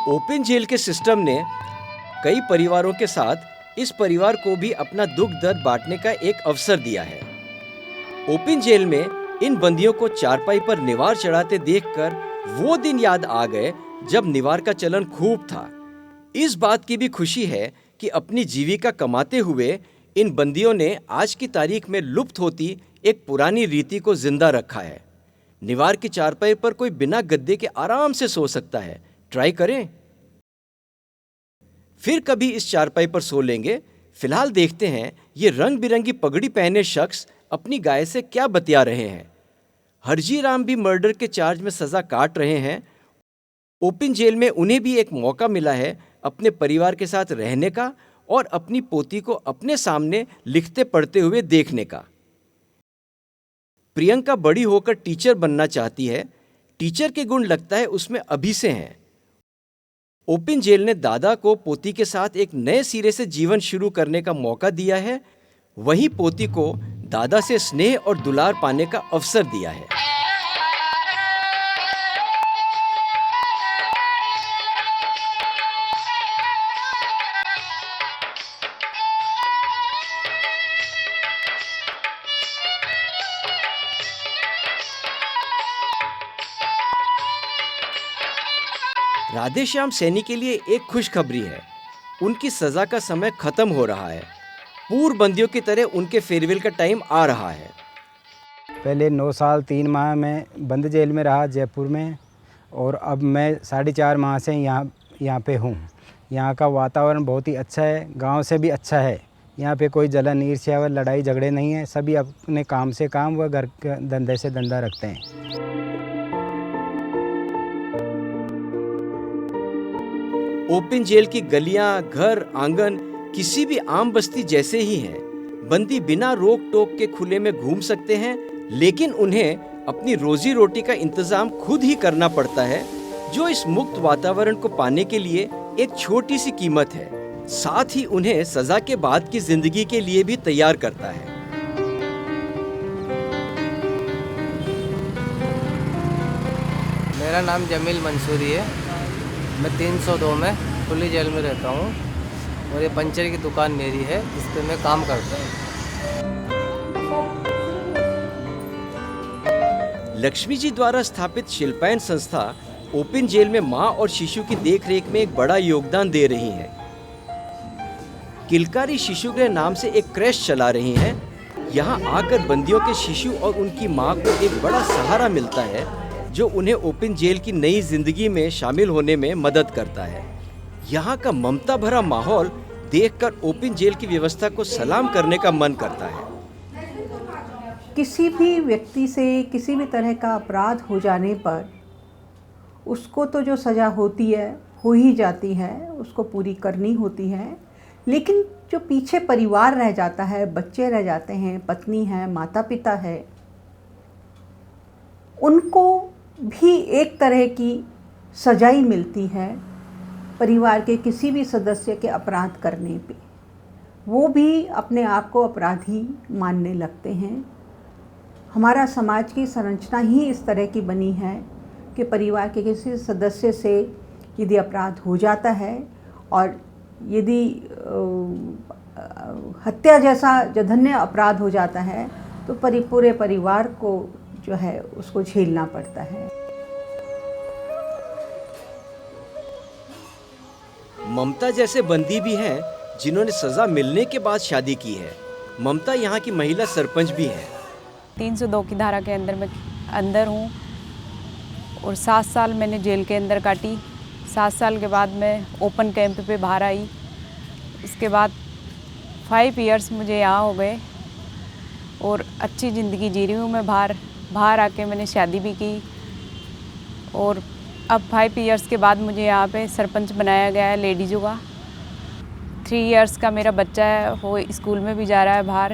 Open jail के system ने कई परिवारों के साथ इस परिवार को भी अपना दुख दर्द बांटने का एक अवसर दिया है। ओपन जेल में इन बंदियों को चारपाई पर निवार चढ़ाते देखकर वो दिन याद आ गए जब निवार का चलन खूब था। इस बात की भी खुशी है कि अपनी जीविका कमाते हुए इन बंदियों ने आज की तारीख में लुप्त होती एक पुरानी रीति को जिंदा रखा है। निवार की चारपाई पर कोई बिना गद्दे के आराम से सो सकता है। ट्राई करें। फिर कभी इस चारपाई पर सो लेंगे। फिलहाल देखते हैं ये रंग बिरंगी पगड़ी पहने शख्स अपनी गाय से क्या बतिया रहे हैं। हरजी राम भी मर्डर के चार्ज में सजा काट रहे हैं। ओपन जेल में उन्हें भी एक मौका मिला है अपने परिवार के साथ रहने का और अपनी पोती को अपने सामने लिखते पढ़ते हुए देखने का। प्रियंका बड़ी होकर टीचर बनना चाहती है। टीचर के गुण लगता है उसमें अभी से हैं। ओपन जेल ने दादा को पोती के साथ एक नए सिरे से जीवन शुरू करने का मौका दिया है। वहीं पोती को दादा से स्नेह और दुलार पाने का अवसर दिया है। राधेश्याम सैनी के लिए एक खुशखबरी है। उनकी सजा का समय खत्म हो रहा है। पूर्व बंदियों की तरह उनके फेयरवेल का टाइम आ रहा है। पहले 9 साल 3 माह में बंद जेल में रहा जयपुर में, और अब मैं 4.5 माह से यहाँ पे हूँ। यहाँ का वातावरण बहुत ही अच्छा है, गांव से भी अच्छा है। यहाँ पे कोई जलन ईर्ष्या व लड़ाई झगड़े नहीं है। सभी अपने काम से काम व घर के धंधे से धंधा रखते हैं। ओपन जेल की गलियां, घर, आंगन किसी भी आम बस्ती जैसे ही हैं। बंदी बिना रोक टोक के खुले में घूम सकते हैं, लेकिन उन्हें अपनी रोजी रोटी का इंतजाम खुद ही करना पड़ता है, जो इस मुक्त वातावरण को पाने के लिए एक छोटी सी कीमत है। साथ ही उन्हें सजा के बाद की जिंदगी के लिए भी तैयार करता है। मेरा नाम जमील मंसूरी है। मैं 302 में खुली जेल में रहता हूँ और ये पंचर की दुकान मेरी है, जिस पे मैं काम करता हूँ। लक्ष्मी जी द्वारा स्थापित शिल्पायन संस्था ओपन जेल में मां और शिशु की देखरेख में एक बड़ा योगदान दे रही है। किलकारी शिशुगृह नाम से एक क्रैश चला रही हैं। यहाँ आकर बंदियों के शिशु और उनकी मां को एक बड़ा सहारा मिलता है, जो उन्हें ओपन जेल की नई जिंदगी में शामिल होने में मदद करता है। यहाँ का ममता भरा माहौल देखकर ओपन जेल की व्यवस्था को सलाम करने का मन करता है। किसी भी व्यक्ति से किसी भी तरह का अपराध हो जाने पर उसको तो जो सज़ा होती है हो ही जाती है, उसको पूरी करनी होती है। लेकिन जो पीछे परिवार रह जाता है, बच्चे रह जाते हैं, पत्नी है, माता पिता है, उनको भी एक तरह की सजाई मिलती है परिवार के किसी भी सदस्य के अपराध करने पे। वो भी अपने आप को अपराधी मानने लगते हैं। हमारा समाज की संरचना ही इस तरह की बनी है कि परिवार के किसी सदस्य से यदि अपराध हो जाता है और यदि हत्या जैसा जघन्य अपराध हो जाता है तो पूरे परिवार को जो है उसको झेलना पड़ता है। ममता जैसे बंदी भी हैं जिन्होंने सजा मिलने के बाद शादी की है। ममता यहाँ की महिला सरपंच भी है। 302 की धारा के अंदर मैं अंदर हूँ और 7 साल मैंने जेल के अंदर काटी। 7 साल के बाद मैं ओपन कैंप पे बाहर आई। उसके बाद 5 इयर्स मुझे यहाँ हो गए और अच्छी ज़िंदगी जी रही हूँ मैं। बाहर आके मैंने शादी भी की और अब 5 इयर्स के बाद मुझे यहाँ पे सरपंच बनाया गया है लेडीज़ों का। 3 इयर्स का मेरा बच्चा है, वो स्कूल में भी जा रहा है बाहर।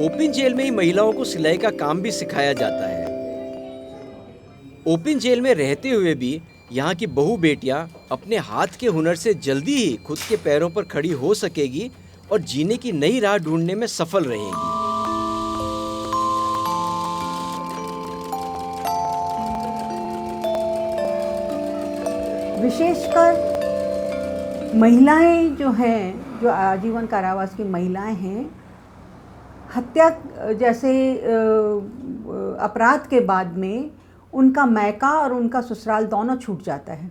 ओपन जेल में ही महिलाओं को सिलाई का काम भी सिखाया जाता है। ओपन जेल में रहते हुए भी यहाँ की बहू बेटियाँ अपने हाथ के हुनर से जल्दी ही खुद के पैरों पर खड़ी हो सकेगी और जीने की नई राह ढूंढने में सफल रहेगी। विशेषकर महिलाएं जो हैं, जो आजीवन कारावास की महिलाएं हैं, हत्या जैसे अपराध के बाद में उनका मैका और उनका ससुराल दोनों छूट जाता है।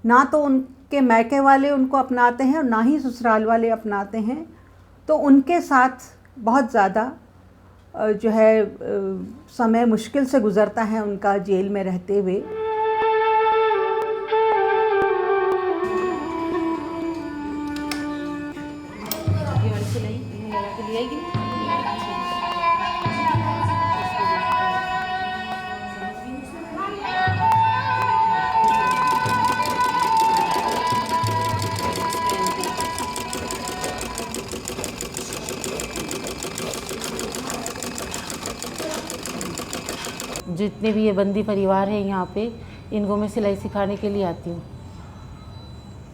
ना तो उनके मैके वाले उनको अपनाते हैं और ना ही ससुराल वाले अपनाते हैं, तो उनके साथ बहुत ज़्यादा जो है समय मुश्किल से गुज़रता है उनका जेल में रहते हुए। जितने भी ये बंदी परिवार है यहाँ पे, इनको मैं सिलाई सिखाने के लिए आती हूँ।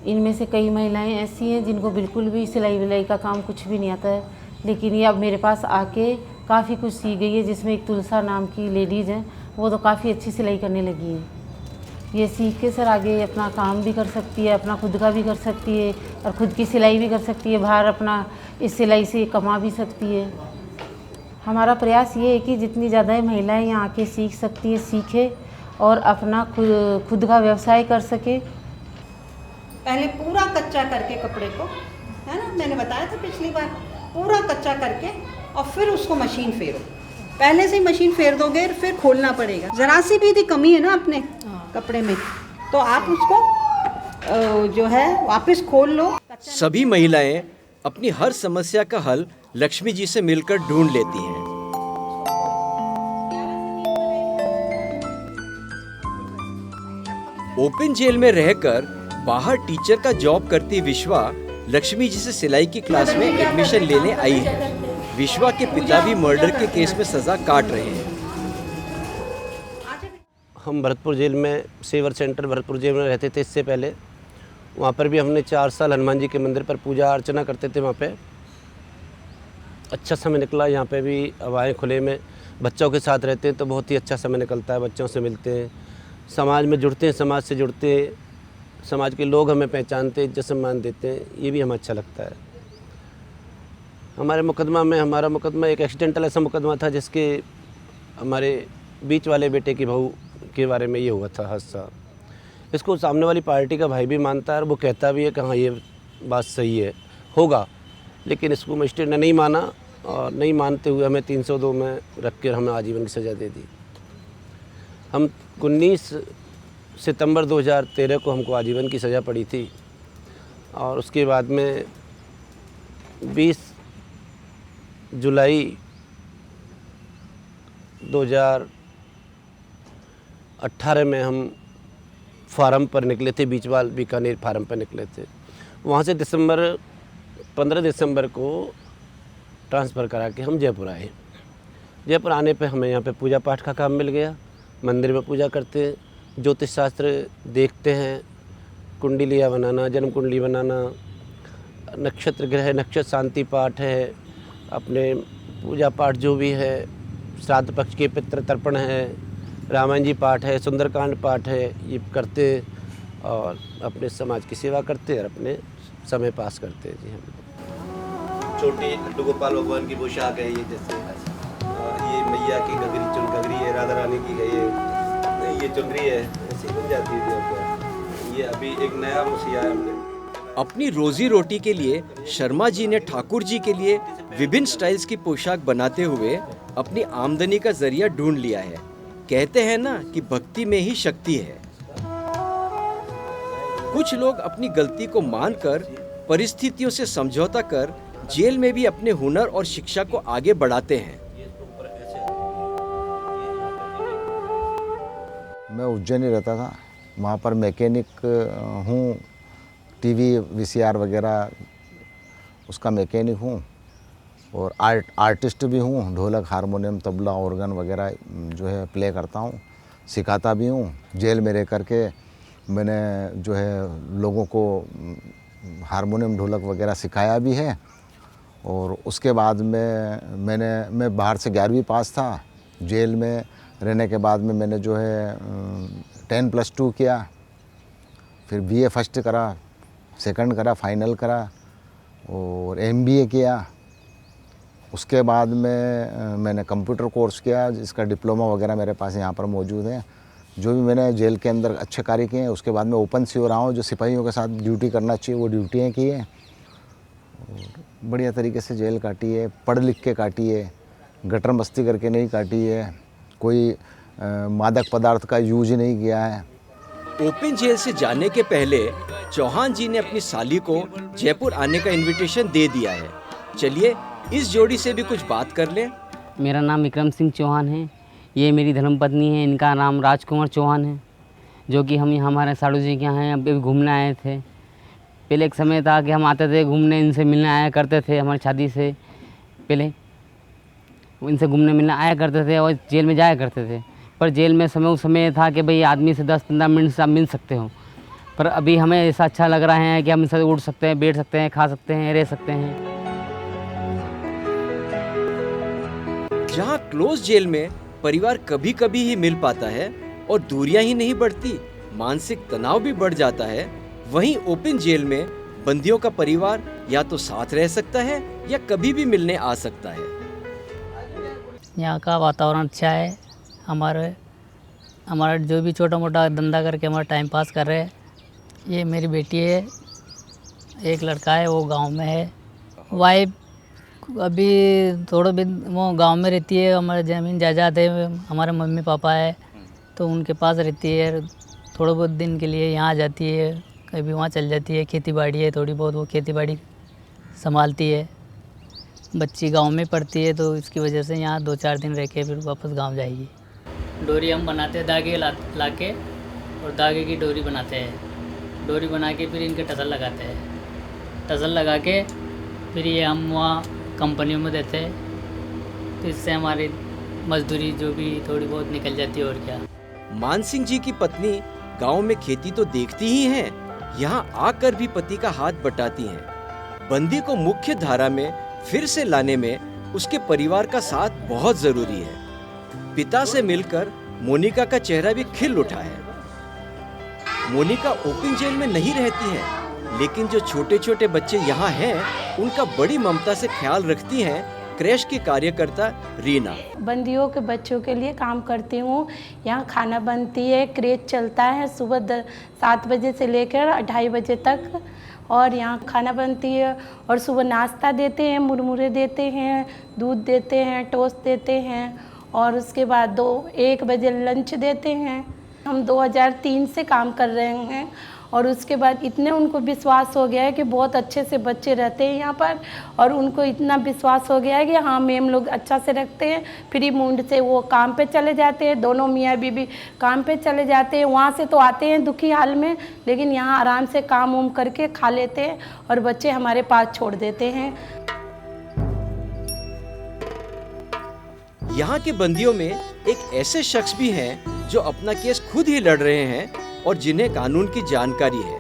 इनमें से कई महिलाएं ऐसी हैं जिनको बिल्कुल भी सिलाई विलाई का काम कुछ भी नहीं आता है, लेकिन ये अब मेरे पास आके काफ़ी कुछ सीख गई है। जिसमें एक तुलसा नाम की लेडीज़ हैं, वो तो काफ़ी अच्छी सिलाई करने लगी है। ये सीख के सर आगे अपना काम भी कर सकती है, अपना खुद का भी कर सकती है और ख़ुद की सिलाई भी कर सकती है, बाहर अपना इस सिलाई से कमा भी सकती है। हमारा प्रयास ये है कि जितनी ज़्यादा महिलाएं यहाँ आके सीख सकती है, सीखे और अपना खुद का व्यवसाय कर सके। पहले पूरा कच्चा करके कपड़े को, है ना, मैंने बताया था पिछली बार, पूरा कच्चा करके और फिर उसको मशीन फेरो। पहले से ही मशीन फेर दोगे फिर खोलना पड़ेगा। ज़रा सी भी यदि कमी है ना अपने कपड़े में, तो आप उसको जो है वापस खोल लो। सभी महिलाएं अपनी हर समस्या का हल लक्ष्मी जी से मिलकर ढूंढ लेती हैं। ओपन जेल में रहकर बाहर टीचर का जॉब करती विश्वा लक्ष्मी जी से सिलाई की क्लास में एडमिशन लेने आई है। विश्वा के पिता भी मर्डर के केस में सजा काट रहे हैं। हम भरतपुर जेल में, सेवर सेंटर भरतपुर जेल में रहते थे। इससे पहले वहाँ पर भी हमने 4 साल हनुमान जी के मंदिर पर पूजा अर्चना करते थे। वहाँ पे अच्छा समय निकला। यहाँ पे भी हवाएं खुले में बच्चों के साथ रहते हैं तो बहुत ही अच्छा समय निकलता है। बच्चों से मिलते हैं, समाज में जुड़ते हैं, समाज से जुड़ते हैं, समाज के लोग हमें पहचानते, इज्जत सम्मान देते हैं, ये भी हमें अच्छा लगता है। हमारे मुकदमा में, हमारा मुकदमा एक एक्सीडेंटल ऐसा मुकदमा था जिसके हमारे बीच वाले बेटे की बहू के बारे में ये हुआ था हादसा। इसको सामने वाली पार्टी का भाई भी मानता है और वो कहता भी है कि हाँ ये बात सही है, होगा, लेकिन इसको मजिस्ट्रेट ने नहीं माना और नहीं मानते हुए हमें 302 में रख कर हमें आजीवन की सज़ा दे दी। हम 19 सितंबर 2013 को हमको आजीवन की सज़ा पड़ी थी और उसके बाद में 20 जुलाई 2018 में हम फार्म पर निकले थे, बीचवाल बीकानेर फार्म पर निकले थे। वहाँ से 15 दिसंबर को ट्रांसफ़र करा के हम जयपुर आए। जयपुर आने पे हमें यहाँ पे पूजा पाठ का काम मिल गया। मंदिर में पूजा करते हैं, ज्योतिष शास्त्र देखते हैं, कुंडलियाँ बनाना, जन्म कुंडली बनाना, नक्षत्र ग्रह नक्षत्र शांति पाठ है, अपने पूजा पाठ जो भी है, श्राद्ध पक्ष के पितृ तर्पण है, रामायण जी पाठ है, सुंदरकांड पाठ है, ये करते और अपने समाज की सेवा करते और अपने समय पास करते हैं। जी हम छोटी लड्डू गोपाल भगवान की पोशाक है ये, जैसे ये मैया की घगरी है, राधा रानी की है, ये चुनरी है, ऐसी बन जाती है। ये अभी एक नया मुसिया है हमने। अपनी रोजी रोटी के लिए शर्मा जी ने ठाकुर जी के लिए विभिन्न स्टाइल्स की पोशाक बनाते हुए अपनी आमदनी का जरिया ढूंढ लिया है। कहते हैं ना कि भक्ति में ही शक्ति है। कुछ लोग अपनी गलती को मानकर परिस्थितियों से समझौता कर जेल में भी अपने हुनर और शिक्षा को आगे बढ़ाते हैं। मैं उज्जैन ही रहता था, वहाँ पर मैकेनिक हूँ, टीवी वीसीआर वगैरह उसका मैकेनिक हूँ और आर्टिस्ट भी हूँ। ढोलक, हारमोनियम, तबला, ऑर्गन वगैरह जो है प्ले करता हूँ, सिखाता भी हूँ। जेल में रह करके मैंने जो है लोगों को हारमोनियम ढोलक वगैरह सिखाया भी है। और उसके बाद में मैं बाहर से 11वीं पास था। जेल में रहने के बाद में मैंने जो है 10+2 किया, फिर BA फर्स्ट करा, सेकंड करा, फाइनल करा और MBA किया। उसके बाद में मैंने कंप्यूटर कोर्स किया जिसका डिप्लोमा वगैरह मेरे पास यहाँ पर मौजूद है। जो भी मैंने जेल के अंदर अच्छे कार्य किए हैं, उसके बाद में ओपन CO रहा हूँ। जो सिपाहियों के साथ ड्यूटी करना चाहिए वो ड्यूटियाँ की हैं और बढ़िया तरीके से जेल काटी है। पढ़ लिख के काटी है, गटर मस्ती करके नहीं काटी है, कोई मादक पदार्थ का यूज नहीं किया है। ओपन जेल से जाने के पहले चौहान जी ने अपनी साली को जयपुर आने का इनविटेशन दे दिया है। चलिए इस जोड़ी से भी कुछ बात कर लें। मेरा नाम विक्रम सिंह चौहान है। ये मेरी धर्मपत्नी है, इनका नाम राजकुमार चौहान है, जो कि हम हमारे साड़ू जी के यहाँ हैं। अभी घूमने आए थे। पहले एक समय था कि हम आते थे घूमने, इनसे मिलने आया करते थे। हमारी शादी से पहले इनसे घूमने मिलने आया करते थे और जेल में जाया करते थे। पर जेल में उस समय था कि भाई आदमी से 10-15 मिनट से आप मिल सकते हो। पर अभी हमें ऐसा अच्छा लग रहा है कि हम इनसे उठ सकते हैं, बैठ सकते हैं, खा सकते हैं, रह सकते हैं। जहाँ क्लोज जेल में परिवार कभी कभी ही मिल पाता है और दूरियां ही नहीं बढ़ती, मानसिक तनाव भी बढ़ जाता है, वहीं ओपन जेल में बंदियों का परिवार या तो साथ रह सकता है या कभी भी मिलने आ सकता है। यहाँ का वातावरण अच्छा है। हमारा जो भी छोटा मोटा धंधा करके हमारा टाइम पास कर रहे हैं। ये मेरी बेटी है, एक लड़का है, वो गांव में है। वाइफ अभी थोड़ा भी वो गांव में रहती है। हमारे ज़मीन जायदाद है, हमारे मम्मी पापा है तो उनके पास रहती है। थोड़ा बहुत दिन के लिए यहाँ आ जाती है, कभी वहाँ चल जाती है। खेती बाड़ी है थोड़ी बहुत, वो खेती बाड़ी संभालती है। बच्ची गांव में पढ़ती है तो इसकी वजह से यहाँ 2-4 दिन रह के फिर वापस गांव जाएगी। डोरी हम बनाते हैं धागे ला के, और धागे की डोरी बनाते हैं। डोरी बना के फिर इनके टसल लगाते हैं। टसल लगा के फिर ये हम वहाँ कंपनियों में देते हैं। तो इससे हमारी मजदूरी जो भी थोड़ी बहुत निकल जाती है। और क्या, मान सिंह जी की पत्नी गांव में खेती तो देखती ही हैं, यहाँ आकर भी पति का हाथ बटाती हैं। बंदी को मुख्य धारा में फिर से लाने में उसके परिवार का साथ बहुत जरूरी है। पिता से मिलकर मोनिका का चेहरा भी खिल उठा है। मोनिका ओपन जेल में नहीं रहती है, लेकिन जो छोटे छोटे बच्चे यहाँ हैं उनका बड़ी ममता से ख्याल रखती हैं क्रैश की कार्यकर्ता रीना। बंदियों के बच्चों के लिए काम करती हूँ। यहाँ खाना बनती है, क्रेच चलता है सुबह 7 बजे से लेकर 2:30 बजे तक। और यहाँ खाना बनती है और सुबह नाश्ता देते हैं, मुरमुरे देते हैं, दूध देते हैं, टोस्ट देते हैं और उसके बाद 1 बजे लंच देते हैं। हम 2003 से काम कर रहे हैं और उसके बाद इतने उनको विश्वास हो गया है कि बहुत अच्छे से बच्चे रहते हैं यहाँ पर। और उनको इतना विश्वास हो गया है कि हाँ मैम लोग अच्छा से रखते हैं। फ्री मूड से वो काम पे चले जाते हैं, दोनों मियाँ बीबी काम पे चले जाते हैं। वहाँ से तो आते हैं दुखी हाल में, लेकिन यहाँ आराम से काम उम करके खा लेते हैं और बच्चे हमारे पास छोड़ देते हैं। यहाँ के बंदियों में एक ऐसे शख्स भी हैं जो अपना केस खुद ही लड़ रहे हैं और जिन्हें कानून की जानकारी है।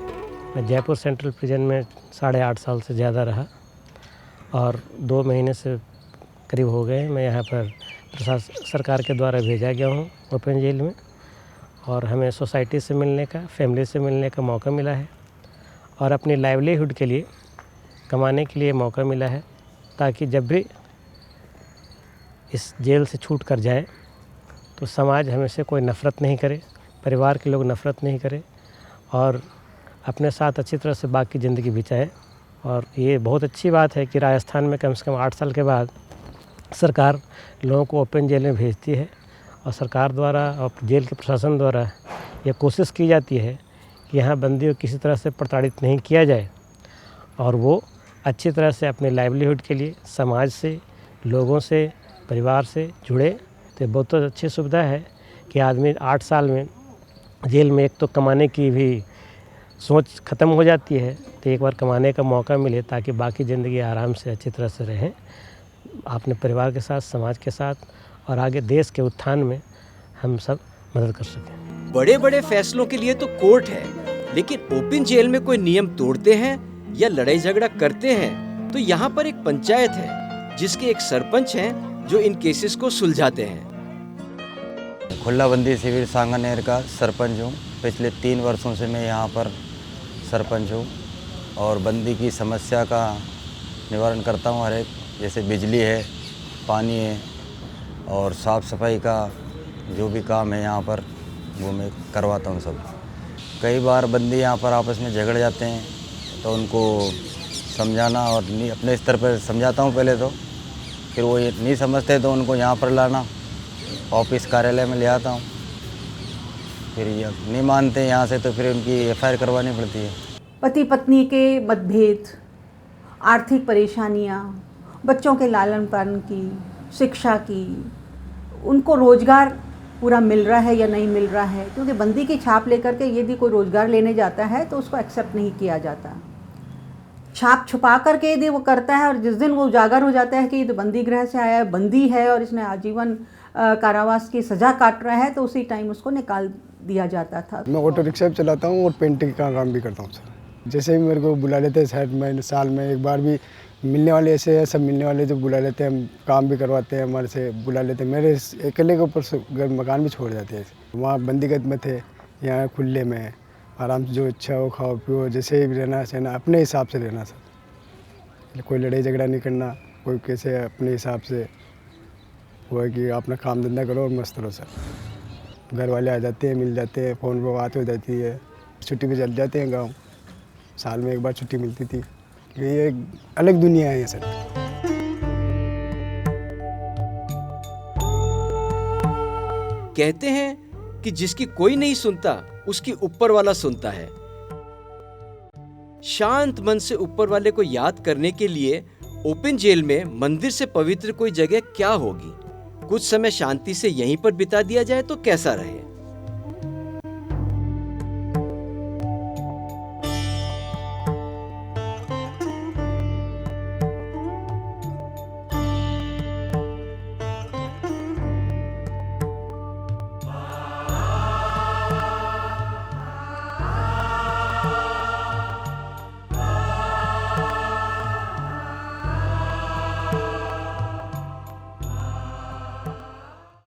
मैं जयपुर सेंट्रल प्रिजन में 8.5 साल से ज़्यादा रहा और 2 महीने से करीब हो गए मैं यहाँ पर सरकार के द्वारा भेजा गया हूँ ओपन जेल में। और हमें सोसाइटी से मिलने का, फैमिली से मिलने का मौका मिला है और अपनी लाइवलीहुड के लिए, कमाने के लिए मौका मिला है, ताकि जब भी इस जेल से छूट कर जाए तो समाज हमें से कोई नफ़रत नहीं करे, परिवार के लोग नफ़रत नहीं करें और अपने साथ अच्छी तरह से बाकी ज़िंदगी बिताए। और ये बहुत अच्छी बात है कि राजस्थान में कम से कम 8 साल के बाद सरकार लोगों को ओपन जेल में भेजती है और सरकार द्वारा और जेल के प्रशासन द्वारा ये कोशिश की जाती है कि यहाँ बंदियों किसी तरह से प्रताड़ित नहीं किया जाए और वो अच्छी तरह से अपने लाइवलीहुड के लिए समाज से, लोगों से, परिवार से जुड़े। तो बहुत अच्छी सुविधा है कि आदमी 8 साल में जेल में एक तो कमाने की भी सोच ख़त्म हो जाती है, तो एक बार कमाने का मौका मिले ताकि बाकी ज़िंदगी आराम से अच्छी तरह से रहें अपने परिवार के साथ, समाज के साथ और आगे देश के उत्थान में हम सब मदद कर सकें। बड़े बड़े फैसलों के लिए तो कोर्ट है, लेकिन ओपन जेल में कोई नियम तोड़ते हैं या लड़ाई झगड़ा करते हैं तो यहाँ पर एक पंचायत है जिसके एक सरपंच हैं जो इन केसेस को सुलझाते हैं। खुल्लाबंदी शिविर सांगानेर का सरपंच हूँ। पिछले 3 वर्षों से मैं यहाँ पर सरपंच हूँ और बंदी की समस्या का निवारण करता हूँ। हर एक, जैसे बिजली है, पानी है और साफ़ सफाई का जो भी काम है यहाँ पर वो मैं करवाता हूँ सब। कई बार बंदी यहाँ पर आपस में झगड़ जाते हैं तो उनको समझाना और अपने स्तर पर समझाता हूँ पहले तो, फिर वो ये नहीं समझते तो उनको यहाँ पर लाना, ऑफिस कार्यालय में ले आता हूँ। फिर ये नहीं मानते यहाँ से तो फिर उनकी एफआईआर करवानी पड़ती है। पति पत्नी के मतभेद, आर्थिक परेशानियाँ, बच्चों के लालन पालन की, शिक्षा की, उनको रोजगार पूरा मिल रहा है या नहीं मिल रहा है, क्योंकि बंदी की छाप लेकर के यदि कोई रोजगार लेने जाता है तो उसको एक्सेप्ट नहीं किया जाता। छाप छुपा करके यदि वो करता है और जिस दिन वो उजागर हो जाता है कि ये तो बंदी गृह से आया है, बंदी है और इसने आजीवन कारावास की सज़ा काट रहा है, तो उसी टाइम उसको निकाल दिया जाता था। मैं ऑटो रिक्शा भी चलाता हूँ और पेंटिंग का काम भी करता हूँ सर। जैसे ही मेरे को बुला लेते हैं, शायद महीने साल में एक बार भी मिलने वाले ऐसे हैं, सब मिलने वाले जो बुला लेते हैं, हम काम भी करवाते हैं, हमारे से बुला लेते हैं। मेरे अकेले के ऊपर घर मकान भी छोड़ जाते हैं। वहाँ बंदीगत में थे, यहाँ खुले में आराम से जो इच्छा हो खाओ पियो, जैसे भी रहना सहना अपने हिसाब से रहना सर। कोई लड़ाई झगड़ा नहीं करना, कोई कैसे अपने हिसाब से वो है कि अपना काम धंधा करो और मस्त रहो सर। घर वाले आ जाते हैं, मिल जाते हैं, फ़ोन पर बात हो जाती है, छुट्टी पे चल जाते हैं गाँव। साल में एक बार छुट्टी मिलती थी। ये एक अलग दुनिया है सर। कहते हैं कि जिसकी कोई नहीं सुनता उसकी ऊपर वाला सुनता है। शांत मन से ऊपर वाले को याद करने के लिए ओपन जेल में मंदिर से पवित्र कोई जगह क्या होगी? कुछ समय शांति से यहीं पर बिता दिया जाए तो कैसा रहे?